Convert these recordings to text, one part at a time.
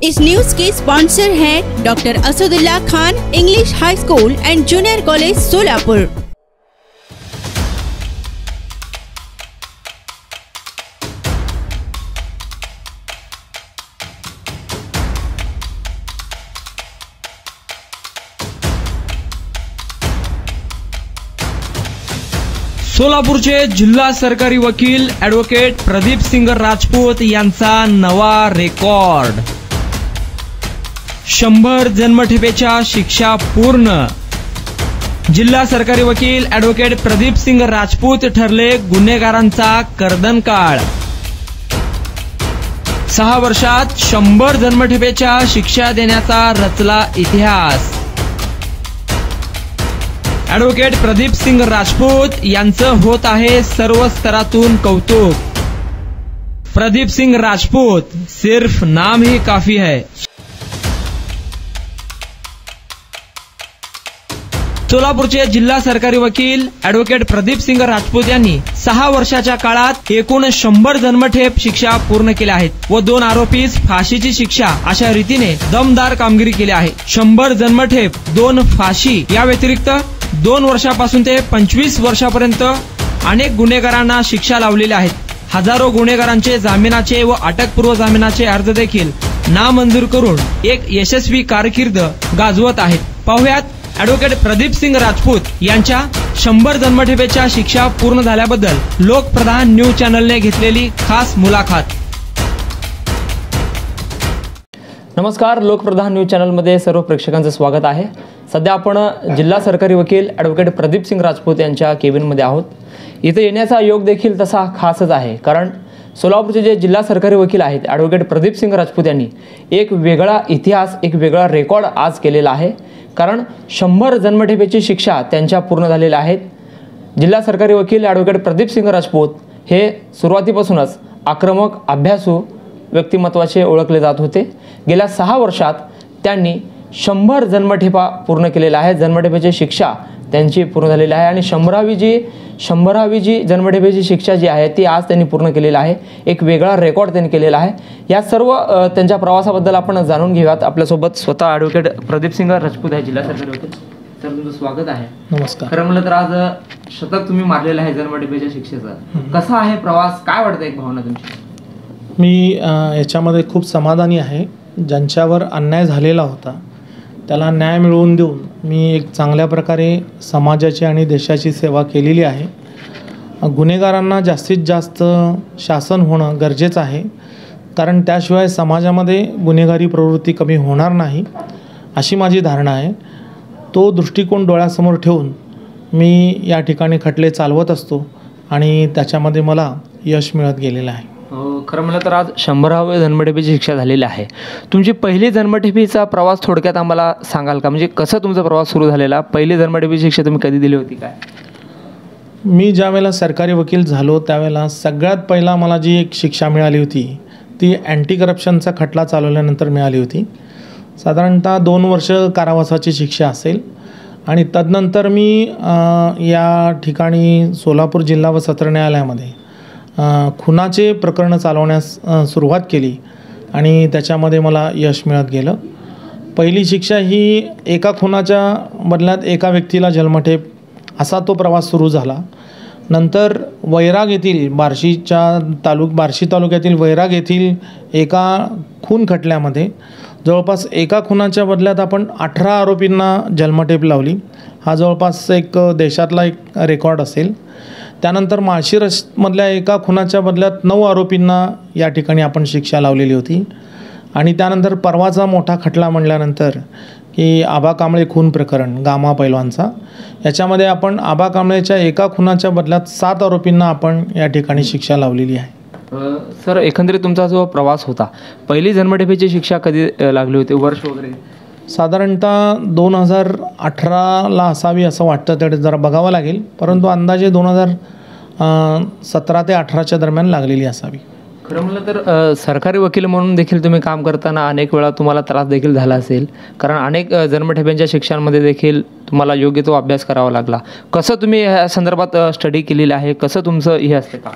इस news के sponsor हैं doctor Asadullah Khan English high school and junior college Solapur. सोलापूरचे जिल्हा सरकारी वकील ॲडव्होकेट प्रदीप सिंग राजपूत यांचा नवा रेकॉर्ड। 100 जन्मठेपेच्या शिक्षा पूर्ण। जिल्हा सरकारी वकील ॲडव्होकेट प्रदीप सिंग राजपूत ठरले गुन्हेगारांचा कर्दनकाळ। 6 वर्षात 100 जन्मठेपेच्या शिक्षा देण्याचा रचला इतिहास। ॲडव्होकेट प्रदीप सिंग राजपूत यांचं होत आहे सर्व स्तरातून कौतुक। प्रदीप सिंग राजपूत सिर्फ नाम ही काफी है। सोलापूरचे जिल्हा सरकारी वकील ॲडव्होकेट प्रदीप सिंग राजपूत यांनी 6 वर्षाच्या काळात एकूण 100 जन्मठेप शिक्षा पूर्ण केल्या आहेत व 2 आरोपीस फाशीची शिक्षा अशा रीतीने दमदार कामगिरी केली आहे। 100 जन्मठेप 2 फाशी या व्यतिरिक्त 2 वर्षापासून ते 25 वर्षापर्यंत अनेक गुन्हेगारांना शिक्षा लावलेल्या आहेत। हजारो गुन्हेगारांचे जामिनाचे व अटकपूर्व जामिनाचे अर्ज देखील नामंजूर करून एक यशस्वी कारकीर्द गाजवत आहेत। पाहुयात ॲडव्होकेट प्रदीप सिंग राजपूत यांच्या 100 जन्मठेपेच्या शिक्षा पूर्ण झाल्याबद्दल लोकप्रधान न्यूज चॅनलने घेतलेली खास मुलाखत। नमस्कार, लोकप्रधान न्यूज चॅनलमध्ये सर्व प्रेक्षकांचं स्वागत आहे। सध्या आपण जिल्हा सरकारी वकील ॲडव्होकेट प्रदीप सिंग राजपूत यांच्या केबिनमध्ये आहोत। इथे येण्याचा योग देखील तसा खासच आहे, कारण सोलापूरचे जे जिल्हा सरकारी वकील आहेत ॲडव्होकेट प्रदीप सिंग राजपूत यांनी एक वेगळा इतिहास, एक वेगळा रेकॉर्ड आज केलेला आहे। कारण 100 जन्मठेपेची शिक्षा त्यांच्या पूर्ण झालेल्या आहेत। जिल्हा सरकारी वकील ॲडव्होकेट प्रदीप सिंग राजपूत हे सुरुवातीपासूनच आक्रमक, अभ्यासू व्यक्तिमत्वाचे ओळखले जात होते। गेल्या 6 वर्षात त्यांनी 100 जन्मठेपा पूर्ण केलेल्या आहेत। जन्मठेपेची शिक्षा त्यांची पूर्ण झालेली आहे आणि 100वी जी जन्मठेपेची शिक्षा जी आहे ती आज त्यांनी पूर्ण केलेली आहे। एक वेगळा रेकॉर्ड त्यांनी केलेला आहे। या सर्व त्यांच्या प्रवासाबद्दल आपण जाणून घेऊयात। आपल्यासोबत स्वतः ॲडव्होकेट प्रदीप सिंग राजपूत आहे, जिल्हा सरकारी वकील। सर, तुमचं स्वागत आहे। नमस्कार। खरं म्हणलं तर आज शतक तुम्ही मारलेलं आहे जन्मठेपेच्या शिक्षेचा। कसा आहे प्रवास, काय वाटतं एक भावना तुमची? मी याच्यामध्ये खूप समाधानी आहे। ज्यांच्यावर अन्याय झालेला होता त्याला न्याय मिळवून देऊन मी एक चांगल्या प्रकारे समाजाची आणि देशाची सेवा केलेली आहे। गुन्हेगारांना जास्तीत जास्त शासन होणं गरजेचं आहे, कारण त्याशिवाय समाजामध्ये गुन्हेगारी प्रवृत्ती कमी होणार नाही अशी माझी धारणा आहे। तो दृष्टिकोन डोळ्यासमोर ठेवून मी या ठिकाणी खटले चालवत असतो आणि त्याच्यामध्ये मला यश मिळत गेलेलं आहे। खरं म्हणलं तर आज 100वी जन्मठेपेची शिक्षा झालेली आहे। तुमची पहिली जन्मठेपेचा प्रवास थोडक्यात आम्हाला सांगाल का? म्हणजे कसं तुमचा प्रवास सुरू झालेला? पहिली जन्मठेपेची शिक्षा तुम्ही कधी दिली होती काय? मी ज्यावेळेला सरकारी वकील झालो त्यावेळेला सगळ्यात पहिला मला जी एक शिक्षा मिळाली होती ती अँटी करप्शनचा खटला चालवल्यानंतर मिळाली होती। साधारणतः 2 वर्ष कारावासाची शिक्षा असेल आणि तदनंतर मी या ठिकाणी सोलापूर जिल्हा व सत्र न्यायालयामध्ये खुनाचे प्रकरण चालवण्यास सुरुवात केली आणि त्याच्यामध्ये मला यश मिळत गेलं। पहिली शिक्षा ही एका खुनाच्या बदल्यात एका व्यक्तीला जन्मठेप असा तो प्रवास सुरू झाला। नंतर वैराग येथील बार्शी तालुक्यातील वैराग येथील एका खून खटल्यामध्ये जवळपास एका खुनाच्या बदल्यात आपण 18 आरोपींना जन्मठेप लावली। हा जवळपास एक देशातला एक रेकॉर्ड असेल। त्यानंतर माळशिरसमधल्या एका खुनाच्या बदल्यात 9 आरोपींना या ठिकाणी आपण शिक्षा लावलेली होती। आणि त्यानंतर परवाचा मोठा खटला म्हणल्यानंतर की आबा कांबळे खून प्रकरण गामा पैलवानचा, याच्यामध्ये आपण आबा कांबळेच्या एका खुनाच्या बदल्यात 7 आरोपींना आपण या ठिकाणी शिक्षा लावलेली आहे। सर, एकंदरीत तुमचा जो प्रवास होता, पहिली जन्मठेपेची शिक्षा कधी लागली होती, वर्ष वगैरे? साधारणतः 2018ला असावी असं वाटतं, त्याकडे जरा बघावं लागेल, परंतु अंदाजे 2017 ते 18च्या दरम्यान लागलेली असावी। खरं म्हणलं तर सरकारी वकील म्हणून देखील तुम्ही काम करताना अनेक वेळा तुम्हाला त्रास देखील झाला असेल, कारण अनेक जन्मठेप्यांच्या शिक्षांमध्ये देखील तुम्हाला योग्य तो अभ्यास करावा लागला। कसं तुम्ही या संदर्भात स्टडी केलेला आहे, कसं तुमचं हे असतं का?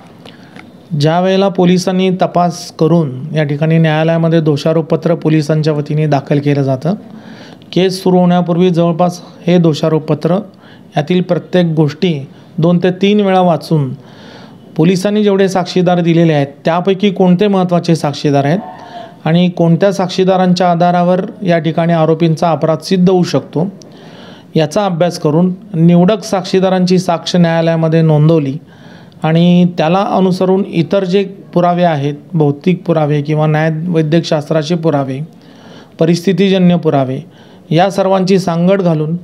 ज्या वेळेला पोलिसांनी तपास करून या ठिकाणी न्यायालयामध्ये दोषारोपपत्र पोलिसांच्या वतीने दाखल केलं जातं. केस सुरू होण्यापूर्वी जवळपास हे दोषारोपपत्र यातील प्रत्येक गोष्टी 2 ते 3 वेळा वाचून पोलिसांनी जेवढे साक्षीदार दिलेले आहेत त्यापैकी कोणते महत्त्वाचे साक्षीदार आहेत आणि कोणत्या साक्षीदारांच्या आधारावर या ठिकाणी आरोपींचा अपराध सिद्ध होऊ शकतो याचा अभ्यास करून निवडक साक्षीदारांची साक्ष न्यायालयामध्ये नोंदवली आणि त्याला अनुसरून इतर जे पुरावे आहेत, भौतिक पुरावे किंवा न्यायवैद्यकशास्त्राचे पुरावे, परिस्थितीजन्य पुरावे, या सर्वांची सांगड घालून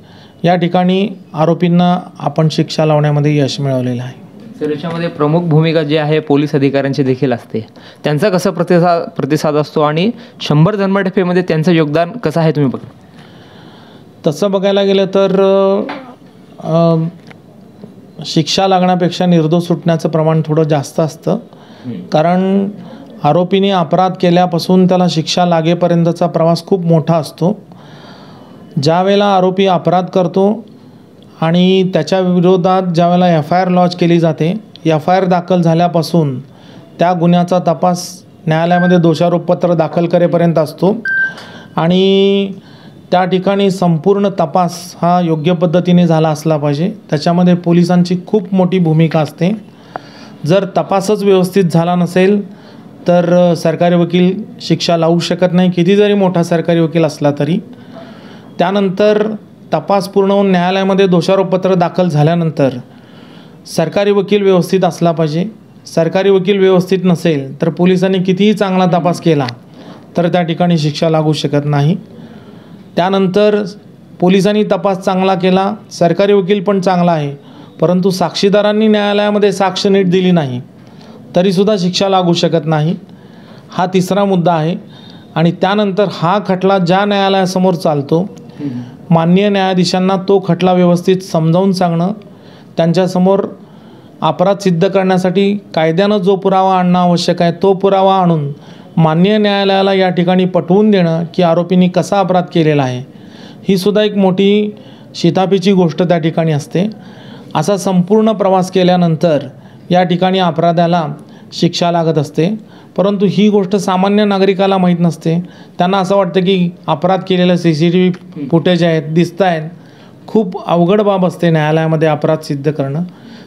या ठिकाणी आरोपींना आपण शिक्षा लावण्यामध्ये यश मिळवलेलं आहे. सर, याच्यामध्ये प्रमुख भूमिका जी आहे पोलीस अधिकाऱ्यांची देखील असते. त्यांचा कसा प्रतिसाद असतो आणि 100 जन्मठेपेमध्ये त्यांचं योगदान कसं आहे तुम्ही बघा? तसं बघायला गेलं तर शिक्षा लागण्यापेक्षा निर्दोष सुटण्याचं प्रमाण थोडं जास्त असतं. कारण आरोपीने अपराध केल्यापासून त्याला शिक्षा लागेपर्यंतचा प्रवास खूप मोठा असतो. ज्या वेळेला आरोपी अपराध करतो आणि त्याच्या विरोधात ज्या वेळेला FIR लॉन्च केली जाते, FIR दाखल झाल्यापासून त्या गुन्ह्याचा तपास न्यायालयामध्ये दोषारोपपत्र दाखल करेपर्यंत असतो आणि त्या ठिकाणी संपूर्ण तपास हा योग्य पद्धतीने झाला असला पाहिजे. त्याच्यामध्ये पोलिसांची खूप मोठी भूमिका असते. जर तपासच व्यवस्थित झाला नसेल तर सरकारी वकील शिक्षा लावू शकत नाही, किती जरी मोठा सरकारी वकील असला तरी. त्यानंतर तपास पूर्ण होऊन न्यायालयामध्ये दोषारोपपत्र दाखल झाल्यानंतर सरकारी वकील व्यवस्थित असला पाहिजे. सरकारी वकील व्यवस्थित नसेल तर पोलिसांनी कितीही चांगला तपास केला तर त्या ठिकाणी शिक्षा लागू शकत नाही. त्यानंतर पोलिसांनी तपास चांगला केला, सरकारी वकील पण चांगला आहे, परंतु साक्षीदारांनी न्यायालयामध्ये साक्ष नीट दिली नाही तरीसुद्धा शिक्षा लागू शकत नाही. हा तिसरा मुद्दा आहे. आणि त्यानंतर हा खटला ज्या न्यायालयासमोर चालतो, माननीय न्यायाधीशांना तो खटला व्यवस्थित समजावून सांगणं, त्यांच्यासमोर अपराध सिद्ध करण्यासाठी कायद्यानं जो पुरावा आणणं आवश्यक आहे तो पुरावा आणून माननीय न्यायालयाला या ठिकाणी पटवून देणं की आरोपींनी कसा अपराध केलेला आहे, ही सुद्धा एक मोठी शिताफीची गोष्ट त्या ठिकाणी असते. असा संपूर्ण प्रवास केल्यानंतर या ठिकाणी अपराधाला शिक्षा लागत असते. परंतु ही गोष्ट सामान्य नागरिकाला माहीत नसते. त्यांना असं वाटतं की अपराध केलेलं CCTV फुटेज आहेत, दिसत आहेत. खूप अवघड बाब असते न्यायालयामध्ये अपराध सिद्ध करणं.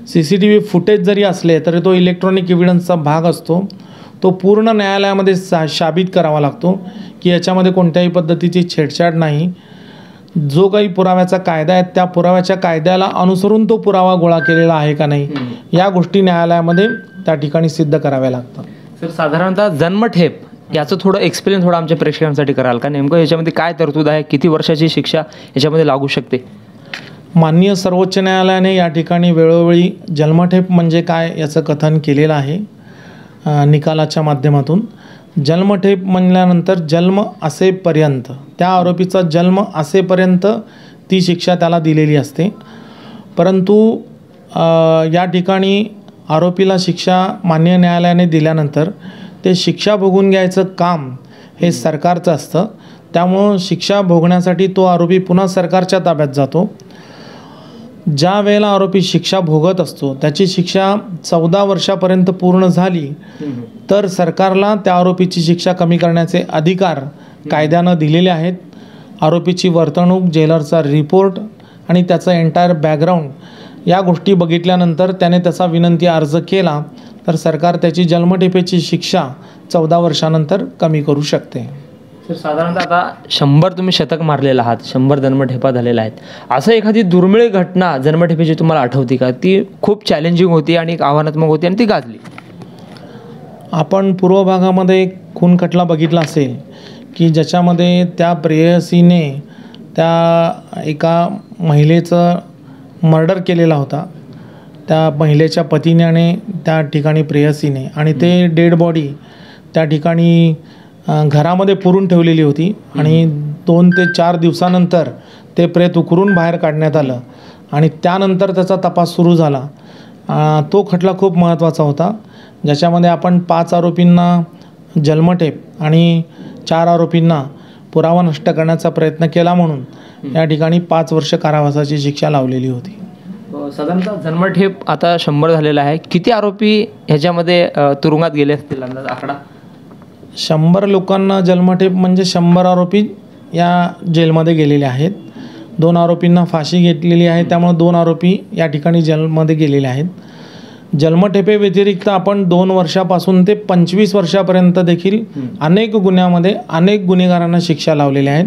CCTV फुटेज जरी असले तरी तो इलेक्ट्रॉनिक एव्हिडन्सचा भाग असतो. तो पूर्ण न्यायालयामध्ये साबित करावा लागतो की याच्यामध्ये कोणत्याही पद्धतीची छेडछाड नाही. जो काही पुराव्याचा कायदा आहे त्या पुराव्याच्या कायद्याला अनुसरून तो पुरावा गोळा केलेला आहे का नाही, या गोष्टी न्यायालयामध्ये त्या ठिकाणी सिद्ध कराव्या लागतात. सर, साधारणतः जन्मठेप याचं थोडं एक्सप्लेन थोडं आमच्या प्रेक्षकांसाठी कराल का? नेमकं याच्यामध्ये काय तरतूद आहे, किती वर्षाची शिक्षा याच्यामध्ये लागू शकते? माननीय सर्वोच्च न्यायालयाने या ठिकाणी वेळोवेळी जन्मठेप म्हणजे काय याचं कथन केलेलं आहे निकालाच्या माध्यमातून. जन्मठेप म्हणल्यानंतर जन्म असेपर्यंत, त्या आरोपीचा जन्म असेपर्यंत ती शिक्षा त्याला दिलेली असते. परंतु या ठिकाणी आरोपीला शिक्षा माननीय न्यायालयाने दिल्यानंतर ते शिक्षा भोगून घ्यायचं काम हे सरकारचं असतं. त्यामुळं शिक्षा भोगण्यासाठी तो आरोपी पुन्हा सरकारच्या ताब्यात जातो. ज्या वेळेला आरोपी शिक्षा भोगत असतो त्याची शिक्षा 14 वर्षापर्यंत पूर्ण झाली तर सरकारला त्या आरोपीची शिक्षा कमी करण्याचे अधिकार कायद्यानं दिलेले आहेत. आरोपीची वर्तणूक, जेलरचा रिपोर्ट आणि त्याचा एंटायर बॅकग्राऊंड या गोष्टी बघितल्यानंतर त्याने त्याचा विनंती अर्ज केला तर सरकार त्याची जन्मठेपेची शिक्षा 14 वर्षानंतर कमी करू शकते. सर, साधारणतः आता 100 तुम्ही शतक मारलेला आहात, 100 जन्मठेपा झालेल्या आहेत. असं एखादी दुर्मिळ घटना जन्मठेपेची तुम्हाला आठवते का? ती खूप चॅलेंजिंग होती आणि एक आव्हानात्मक होती आणि ती गाजली. आपण पूर्व भागामध्ये एक खून खटला बघितला असेल की ज्याच्यामध्ये त्या प्रेयसीने त्या एका महिलेचं मर्डर केलेला होता. त्या महिलेच्या पतीने त्या ठिकाणी प्रेयसीने, आणि ते डेड बॉडी त्या ठिकाणी घरामध्ये पुरून ठेवलेली होती आणि 2 ते 4 दिवसानंतर ते प्रेत उकरून बाहेर काढण्यात आलं आणि त्यानंतर त्याचा तपास सुरू झाला. तो खटला खूप महत्त्वाचा होता, ज्याच्यामध्ये आपण 5 आरोपींना जन्मठेप आणि 4 आरोपींना पुरावा नष्ट करण्याचा प्रयत्न केला म्हणून या ठिकाणी 5 वर्ष कारावासाची शिक्षा लावलेली होती. साधारणतः जन्मठेप आता 100 झालेला आहे. किती आरोपी ह्याच्यामध्ये तुरुंगात गेले असतील अंदाज आकडा? 100 लोकांना जन्मठेप म्हणजे 100 आरोपी या जेलमध्ये गेलेले आहेत. 2 आरोपींना फाशी घेतलेली आहे, त्यामुळे 2 आरोपी या ठिकाणी जेलमध्ये गेलेले आहेत. जन्मठेपे व्यतिरिक्त आपण 2 वर्षापासून ते 25 वर्षापर्यंत देखील अनेक गुन्ह्यामध्ये अनेक गुन्हेगारांना शिक्षा लावलेल्या आहेत,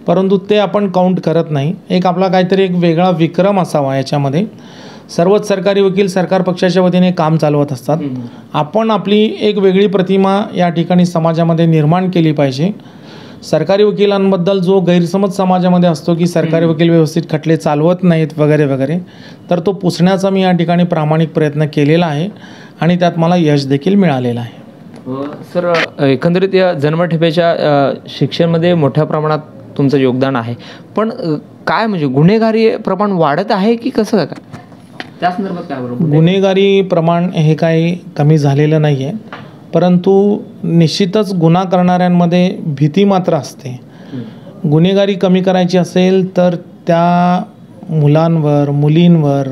परंतु ते आपण काउंट करत नाही. एक आपला काहीतरी एक वेगळा विक्रम असावा याच्यामध्ये. सर्वच सरकारी वकील सरकार पक्षाच्या वतीने काम चालवत असतात. आपण आपली एक वेगळी प्रतिमा या ठिकाणी समाजामध्ये निर्माण केली पाहिजे. सरकारी वकिलांबद्दल जो गैरसमज समाजामध्ये असतो की सरकारी वकील व्यवस्थित खटले चालवत नाहीत वगैरे वगैरे, तर तो पुसण्याचा मी या ठिकाणी प्रामाणिक प्रयत्न केलेला आहे आणि त्यात मला यश देखील मिळालेलं आहे. सर, एकंदरीत या जन्मठेपेच्या शिक्षेमध्ये मोठ्या प्रमाणात तुमचं योगदान आहे, पण काय म्हणजे गुन्हेगारी प्रमाण वाढत आहे की कसं काय? त्या संदर्भात काय बरोबर? गुन्हेगारी प्रमाण हे काही कमी झालेलं नाही आहे, परंतु निश्चितच गुन्हा करणाऱ्यांमध्ये भीती मात्र असते. गुन्हेगारी कमी करायची असेल तर त्या मुलांवर, मुलींवर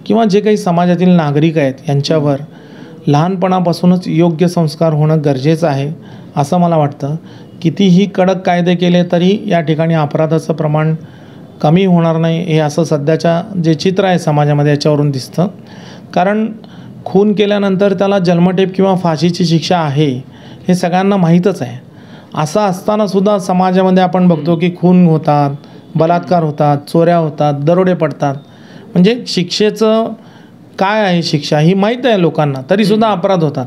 किंवा जे काही समाजातील नागरिक आहेत यांच्यावर लहानपणापासूनच योग्य संस्कार होणं गरजेचं आहे असं मला वाटतं. कितीही कडक कायदे केले तरी या ठिकाणी अपराधाचं प्रमाण कमी होणार नाही हे असं सध्याच्या जे चित्र आहे समाजामध्ये याच्यावरून दिसतं. कारण खून केल्यानंतर त्याला जन्मठेप किंवा फाशीची शिक्षा आहे हे सगळ्यांना माहीतच आहे. असं असतानासुद्धा समाजामध्ये आपण बघतो की खून होतात, बलात्कार होतात, चोऱ्या होतात, दरोडे पडतात. म्हणजे शिक्षेचं काय आहे, शिक्षा ही माहीत आहे लोकांना, तरीसुद्धा अपराध होतात.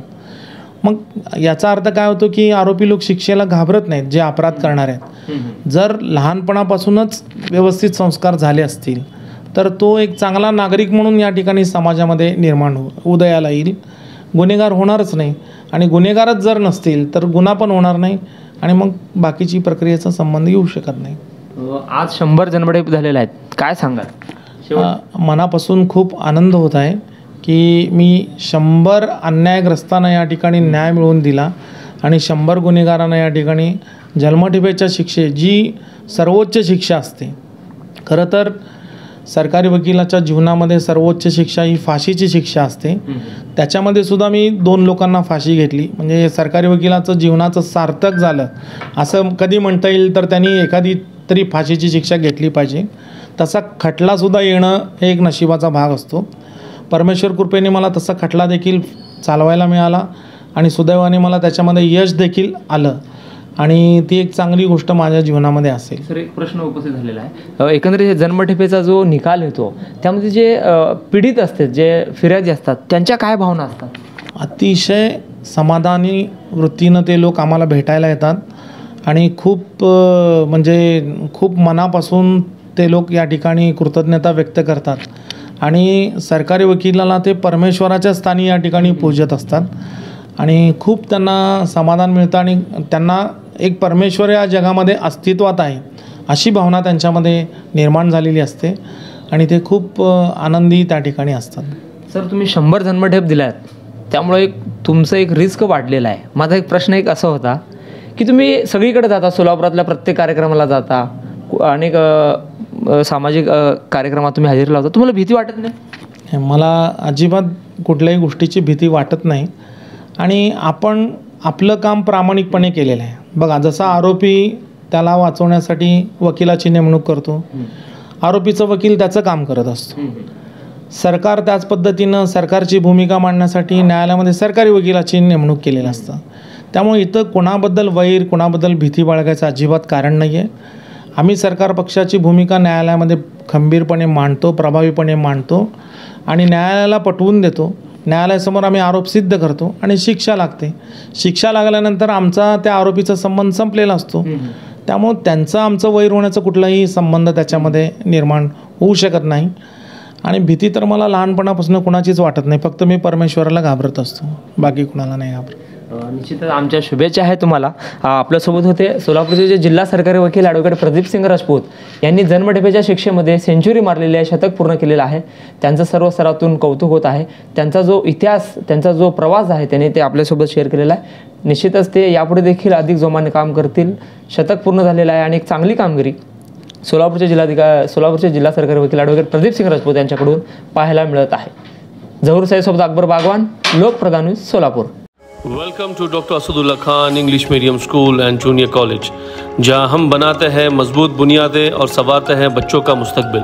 मग याचा अर्थ काय होतो की आरोपी लोक शिक्षेला घाबरत नाहीत जे अपराध करणार आहेत. जर लहानपणापासूनच व्यवस्थित संस्कार झाले असतील तर तो एक चांगला नागरिक म्हणून या ठिकाणी समाजामध्ये निर्माण उदयाला येईल. गुन्हेगार होणारच नाही आणि गुन्हेगारच जर नसतील तर गुन्हा पण होणार नाही आणि मग बाकीची प्रक्रियेचा संबंध येऊ शकत नाही. आज 100 जन्मठेप झालेले आहेत, काय सांगाल? मनापासून खूप आनंद होत आहे की मी 100 अन्यायग्रस्तांना या ठिकाणी न्याय मिळवून दिला आणि 100 गुन्हेगारांना या ठिकाणी जन्मठेपेच्या शिक्षे जी सर्वोच्च शिक्षा असते. खरं तर सरकारी वकिलाच्या जीवनामध्ये सर्वोच्च शिक्षा ही फाशीची शिक्षा असते. त्याच्यामध्ये सुद्धा मी 2 लोकांना फाशी घेतली. म्हणजे सरकारी वकिलाचं जीवनाचं सार्थक झालं असं कधी म्हणता येईल तर त्यांनी एखादी तरी फाशीची शिक्षा घेतली पाहिजे. तसा खटलासुद्धा येणं हे एक नशिबाचा भाग असतो. परमेश्वर कृपेने मला तसा खटला देखील चालवायला मिळाला आणि सुदैवाने मला त्याच्यामध्ये यश देखील आलं आणि ती एक चांगली गोष्ट माझ्या जीवनामध्ये असेल. सर, एक प्रश्न उपस्थित झालेला आहे. एकंदरीत जन्मठेपेचा जो निकाल येतो त्यामध्ये जे पीडित असतात, जे फिर्यादी असतात, त्यांच्या काय भावना असतात? अतिशय समाधानी वृत्तीनं ते लोक आम्हाला भेटायला येतात आणि खूप खूप मनापासून ते लोक या ठिकाणी कृतज्ञता व्यक्त करतात आणि सरकारी वकिलाला ते परमेश्वराच्या स्थानी या ठिकाणी पूजत असतात आणि खूप त्यांना समाधान मिळतं आणि त्यांना एक परमेश्वर या जगामध्ये अस्तित्वात आहे अशी भावना त्यांच्यामध्ये निर्माण झालेली असते आणि ते खूप आनंदी त्या ठिकाणी असतात. सर, तुम्ही 100 जन्मठेप दिल्या आहेत, त्यामुळे तुमचं एक रिस्क वाढलेला आहे. माझा एक प्रश्न एक असा होता की तुम्ही सगळीकडे जाता, सोलापुरातल्या प्रत्येक कार्यक्रमाला जाता, अनेक सामाजिक कार्यक्रमात तुम्ही हजेरी लावता, तुम्हाला भीती वाटत नाही? मला अजिबात कुठल्याही गोष्टीची भीती वाटत नाही आणि आपण आपलं काम प्रामाणिकपणे केलेलं आहे. बघा, जसा आरोपी त्याला वाचवण्यासाठी वकिलाची नेमणूक करतो, आरोपीचं वकील त्याचं काम करत असतो. सरकार त्याच पद्धतीनं सरकारची भूमिका मांडण्यासाठी न्यायालयामध्ये सरकारी वकिलाची नेमणूक केलेली असतं. त्यामुळे इथं कोणाबद्दल वैर, कोणाबद्दल भीती बाळगायचं अजिबात कारण नाही आहे. आम्ही सरकार पक्षाची भूमिका न्यायालयामध्ये खंबीरपणे मांडतो, प्रभावीपणे मांडतो आणि न्यायालयाला पटवून देतो. न्यायालयासमोर आम्ही आरोप सिद्ध करतो आणि शिक्षा लागते. शिक्षा लागल्यानंतर आमचा त्या आरोपीचा संबंध संपलेला असतो. त्यामुळं त्यांचं आमचं वैर होण्याचा कुठलाही संबंध त्याच्यामध्ये निर्माण होऊ शकत नाही आणि भीती तर मला लहानपणापासून कुणाचीच वाटत नाही. फक्त मी परमेश्वराला घाबरत असतो, बाकी कुणाला नाही घाबरत. निश्चितच आमच्या शुभेच्छा आहे तुम्हाला. आपल्यासोबत होते सोलापूरचे जे जिल्हा सरकारी वकील ॲडव्होकेट प्रदीपसिंग राजपूत यांनी जन्मठेपेच्या शिक्षेमध्ये सेंचुरी मारलेली आहे, शतक पूर्ण केलेलं आहे. त्यांचं सर्व स्तरातून कौतुक होत आहे. त्यांचा जो इतिहास, त्यांचा जो प्रवास आहे त्यांनी ते आपल्यासोबत शेअर केलेला आहे. निश्चितच ते यापुढे देखील अधिक जोमाने काम करतील. शतक पूर्ण झालेलं आहे आणि एक चांगली कामगिरी सोलापूरचे जिल्हा सरकारी वकील ॲडव्होकेट प्रदीपसिंग राजपूत यांच्याकडून पाहायला मिळत आहे. झहूर सईदसोबत Akbar Bagwan, Lokpradhan news, Solapur. Welcome to doctor Asadullah Khan English medium school and junior college, जहां हम बनाते हैं मजबूत बुनियादें और संवारते हैं बच्चों का मुस्तकबिल.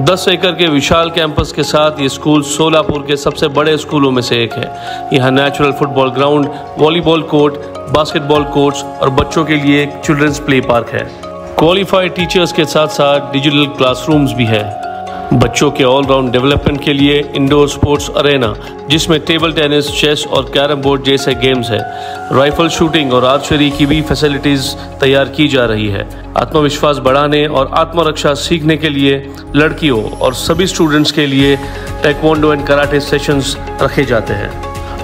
10 एकड़ के विशाल कैंपस के साथ ये स्कूल सोलापुर के सबसे बड़े स्कूलों में से एक है. यहाँ natural football ground, volleyball court, basketball courts और बच्चों के लिए एक चिल्ड्रंस प्ले पार्क है. क्वालिफाइड टीचर्स के साथ साथ डिजिटल क्लासरूम्स भी है. बच्चों के ऑलराउंड डेवलपमेंट के लिए इंडोर स्पोर्ट्स अरेना, जिसमें टेबल टेनिस, चेस और कैरम बोर्ड जैसे गेम्स है. राइफल शूटिंग और आर्चरी की भी फैसिलिटीज तैयार की जा रही है. आत्मविश्वास बढ़ाने और आत्मरक्षा सीखने के लिए लड़कियों और सभी स्टूडेंट्स के लिए टेक्वांडो एंड कराटे सेशंस रखे जाते हैं.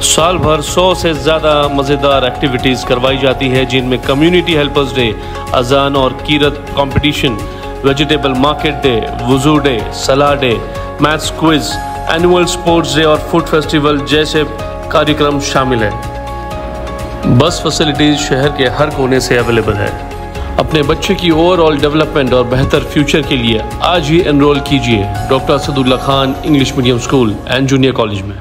साल भर 100 से ज़्यादा मज़ेदार एक्टिविटीज़ करवाई जाती है, जिनमें कम्युनिटी हेल्पर्स डे, अजान और कीरत कंपटीशन, वेजिटेबल मार्केट डे, वुजू डे, सलाह day, maths quiz, annual sports day और फूड फेस्टिवल जैसे कार्यक्रम शामिल हैं. बस फैसिलिटीज शहर के हर कोने से अवेलेबल है. अपने बच्चे की ओवरऑल डेवलपमेंट और बेहतर फ्यूचर के लिए आज ही एनरोल कीजिए doctor Asadullah Khan English medium school and junior college में.